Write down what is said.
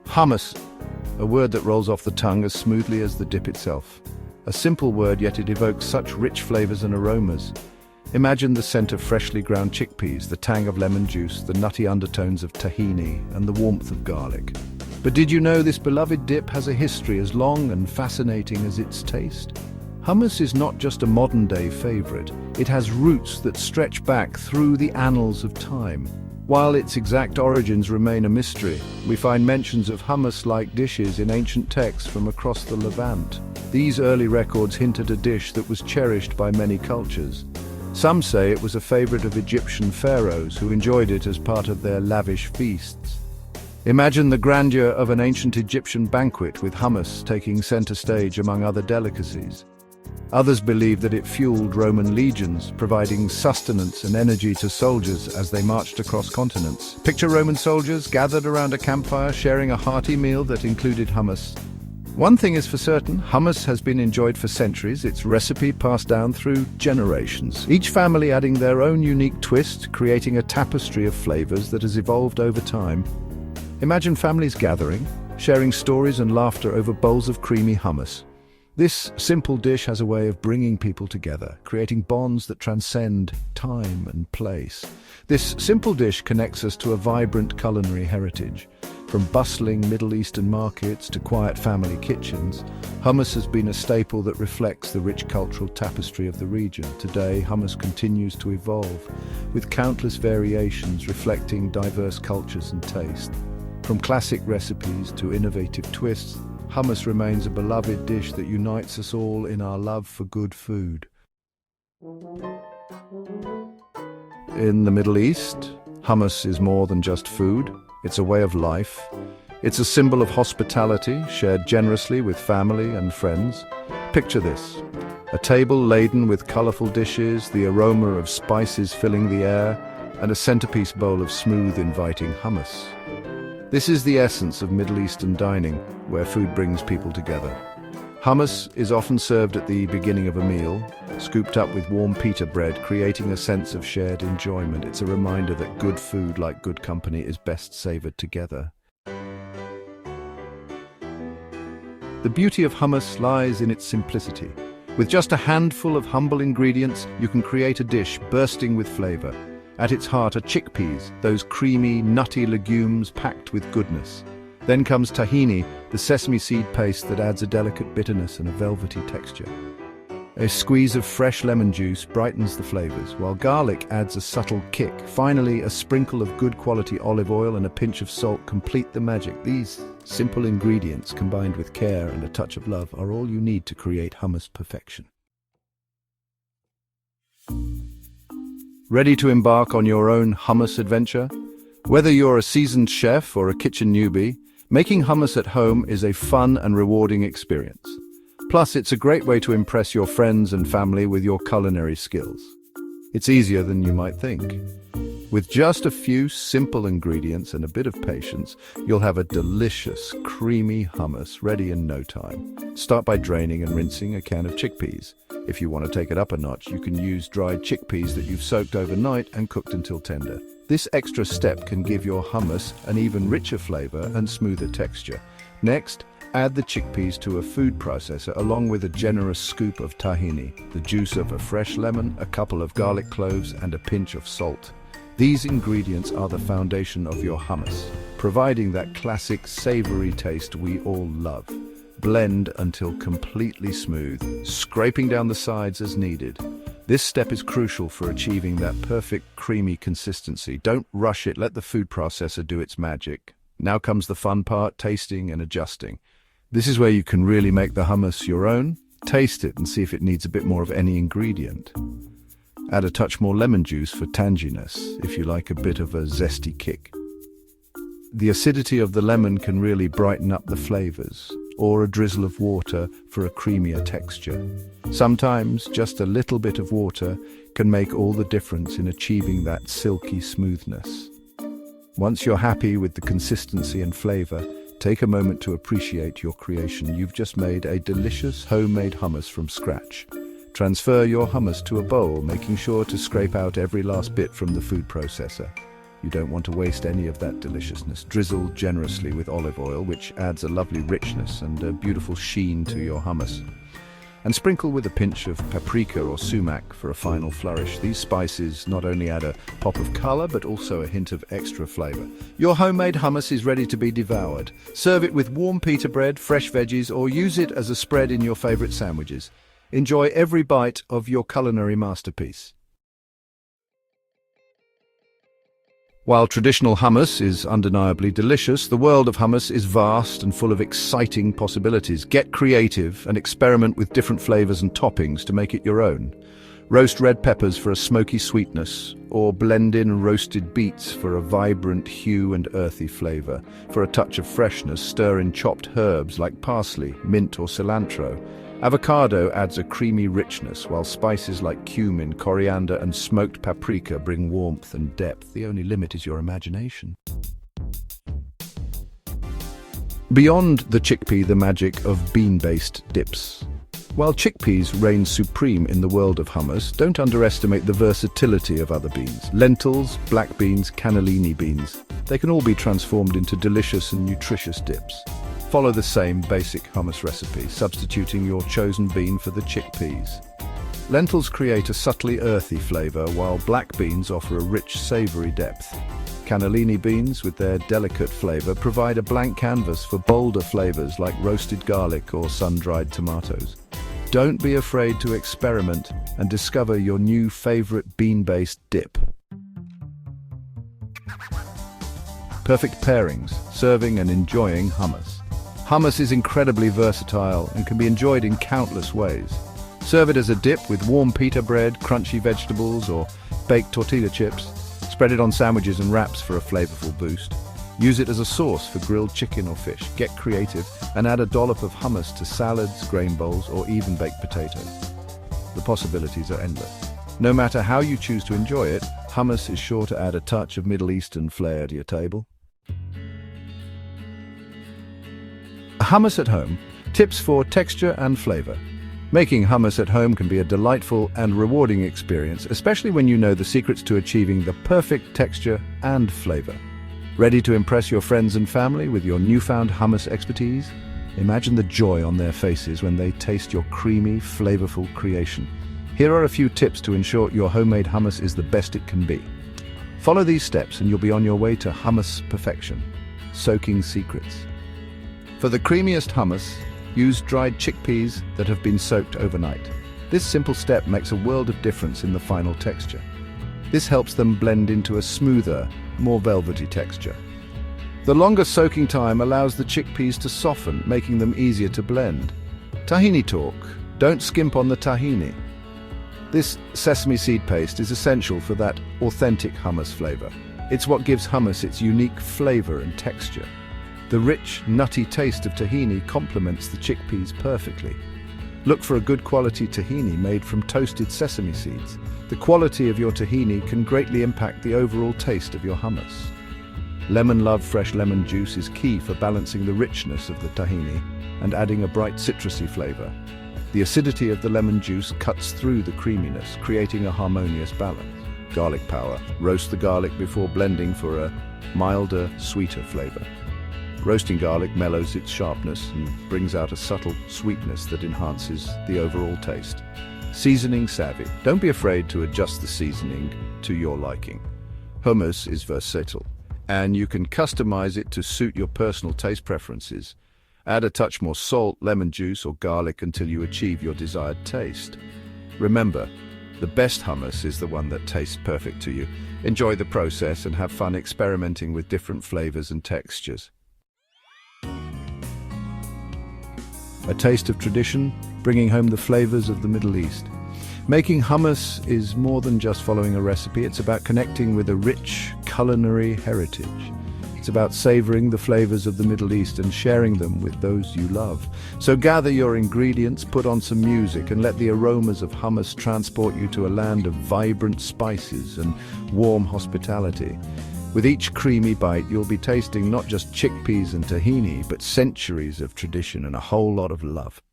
Hummus, a word that rolls off the tongue as smoothly as the dip itself. A simple word, yet it evokes such rich flavors and aromas. Imagine the scent of freshly ground chickpeas, the tang of lemon juice, the nutty undertones of tahini, and the warmth of garlic. But did you know this beloved dip has a history as long and fascinating as its taste? Hummus is not just a modern-day favorite. It has roots that stretch back through the annals of time. While its exact origins remain a mystery, we find mentions of hummus-like dishes in ancient texts from across the Levant. These early records hint at a dish that was cherished by many cultures. Some say it was a favorite of Egyptian pharaohs who enjoyed it as part of their lavish feasts. Imagine the grandeur of an ancient Egyptian banquet with hummus taking center stage among other delicacies. Others believe that it fueled Roman legions, providing sustenance and energy to soldiers as they marched across continents. Picture Roman soldiers gathered around a campfire sharing a hearty meal that included hummus. One thing is for certain, hummus has been enjoyed for centuries, its recipe passed down through generations. Each family adding their own unique twist, creating a tapestry of flavors that has evolved over time. Imagine families gathering, sharing stories and laughter over bowls of creamy hummus. This simple dish has a way of bringing people together, creating bonds that transcend time and place. This simple dish connects us to a vibrant culinary heritage. From bustling Middle Eastern markets to quiet family kitchens, hummus has been a staple that reflects the rich cultural tapestry of the region. Today, hummus continues to evolve, with countless variations reflecting diverse cultures and tastes. From classic recipes to innovative twists, hummus remains a beloved dish that unites us all in our love for good food. In the Middle East, hummus is more than just food. It's a way of life. It's a symbol of hospitality, shared generously with family and friends. Picture this: a table laden with colorful dishes, the aroma of spices filling the air, and a centerpiece bowl of smooth, inviting hummus. This is the essence of Middle Eastern dining, where food brings people together. Hummus is often served at the beginning of a meal, scooped up with warm pita bread, creating a sense of shared enjoyment. It's a reminder that good food, like good company, is best savored together. The beauty of hummus lies in its simplicity. With just a handful of humble ingredients, you can create a dish bursting with flavor. At its heart are chickpeas, those creamy, nutty legumes packed with goodness. Then comes tahini, the sesame seed paste that adds a delicate bitterness and a velvety texture. A squeeze of fresh lemon juice brightens the flavors, while garlic adds a subtle kick. Finally, a sprinkle of good quality olive oil and a pinch of salt complete the magic. These simple ingredients, combined with care and a touch of love, are all you need to create hummus perfection. Ready to embark on your own hummus adventure? Whether you're a seasoned chef or a kitchen newbie, making hummus at home is a fun and rewarding experience. Plus, it's a great way to impress your friends and family with your culinary skills. It's easier than you might think. With just a few simple ingredients and a bit of patience, you'll have a delicious, creamy hummus ready in no time. Start by draining and rinsing a can of chickpeas. If you want to take it up a notch, you can use dried chickpeas that you've soaked overnight and cooked until tender. This extra step can give your hummus an even richer flavor and smoother texture. Next, add the chickpeas to a food processor along with a generous scoop of tahini, the juice of a fresh lemon, a couple of garlic cloves, and a pinch of salt. These ingredients are the foundation of your hummus, providing that classic savory taste we all love. Blend until completely smooth, scraping down the sides as needed. This step is crucial for achieving that perfect creamy consistency. Don't rush it, let the food processor do its magic. Now comes the fun part, tasting and adjusting. This is where you can really make the hummus your own. Taste it and see if it needs a bit more of any ingredient. Add a touch more lemon juice for tanginess, if you like a bit of a zesty kick. The acidity of the lemon can really brighten up the flavors, or a drizzle of water for a creamier texture. Sometimes just a little bit of water can make all the difference in achieving that silky smoothness. Once you're happy with the consistency and flavor, take a moment to appreciate your creation. You've just made a delicious homemade hummus from scratch. Transfer your hummus to a bowl, making sure to scrape out every last bit from the food processor. You don't want to waste any of that deliciousness. Drizzle generously with olive oil, which adds a lovely richness and a beautiful sheen to your hummus. And sprinkle with a pinch of paprika or sumac for a final flourish. These spices not only add a pop of color, but also a hint of extra flavor. Your homemade hummus is ready to be devoured. Serve it with warm pita bread, fresh veggies, or use it as a spread in your favorite sandwiches. Enjoy every bite of your culinary masterpiece. While traditional hummus is undeniably delicious, the world of hummus is vast and full of exciting possibilities. Get creative and experiment with different flavors and toppings to make it your own. Roast red peppers for a smoky sweetness, or blend in roasted beets for a vibrant hue and earthy flavor. For a touch of freshness, stir in chopped herbs like parsley, mint or cilantro. Avocado adds a creamy richness, while spices like cumin, coriander, and smoked paprika bring warmth and depth. The only limit is your imagination. Beyond the chickpea, the magic of bean-based dips. While chickpeas reign supreme in the world of hummus, don't underestimate the versatility of other beans. Lentils, black beans, cannellini beans. They can all be transformed into delicious and nutritious dips. Follow the same basic hummus recipe, substituting your chosen bean for the chickpeas. Lentils create a subtly earthy flavor, while black beans offer a rich, savory depth. Cannellini beans, with their delicate flavor, provide a blank canvas for bolder flavors like roasted garlic or sun-dried tomatoes. Don't be afraid to experiment and discover your new favorite bean-based dip. Perfect pairings, serving and enjoying hummus. Hummus is incredibly versatile and can be enjoyed in countless ways. Serve it as a dip with warm pita bread, crunchy vegetables, or baked tortilla chips. Spread it on sandwiches and wraps for a flavorful boost. Use it as a sauce for grilled chicken or fish. Get creative and add a dollop of hummus to salads, grain bowls, or even baked potatoes. The possibilities are endless. No matter how you choose to enjoy it, hummus is sure to add a touch of Middle Eastern flair to your table. Hummus at home. Tips for texture and flavor. Making hummus at home can be a delightful and rewarding experience, especially when you know the secrets to achieving the perfect texture and flavor. Ready to impress your friends and family with your newfound hummus expertise? Imagine the joy on their faces when they taste your creamy, flavorful creation. Here are a few tips to ensure your homemade hummus is the best it can be. Follow these steps and you'll be on your way to hummus perfection. Soaking secrets. For the creamiest hummus, use dried chickpeas that have been soaked overnight. This simple step makes a world of difference in the final texture. This helps them blend into a smoother, more velvety texture. The longer soaking time allows the chickpeas to soften, making them easier to blend. Tahini talk. Don't skimp on the tahini. This sesame seed paste is essential for that authentic hummus flavor. It's what gives hummus its unique flavor and texture. The rich, nutty taste of tahini complements the chickpeas perfectly. Look for a good quality tahini made from toasted sesame seeds. The quality of your tahini can greatly impact the overall taste of your hummus. Lemon Love fresh lemon juice is key for balancing the richness of the tahini and adding a bright citrusy flavor. The acidity of the lemon juice cuts through the creaminess, creating a harmonious balance. Garlic power. Roast the garlic before blending for a milder, sweeter flavor. Roasting garlic mellows its sharpness and brings out a subtle sweetness that enhances the overall taste. Seasoning savvy. Don't be afraid to adjust the seasoning to your liking. Hummus is versatile, and you can customize it to suit your personal taste preferences. Add a touch more salt, lemon juice, or garlic until you achieve your desired taste. Remember, the best hummus is the one that tastes perfect to you. Enjoy the process and have fun experimenting with different flavors and textures. A taste of tradition, bringing home the flavors of the Middle East. Making hummus is more than just following a recipe. It's about connecting with a rich culinary heritage. It's about savoring the flavors of the Middle East and sharing them with those you love. So gather your ingredients, put on some music, and let the aromas of hummus transport you to a land of vibrant spices and warm hospitality. With each creamy bite, you'll be tasting not just chickpeas and tahini, but centuries of tradition and a whole lot of love.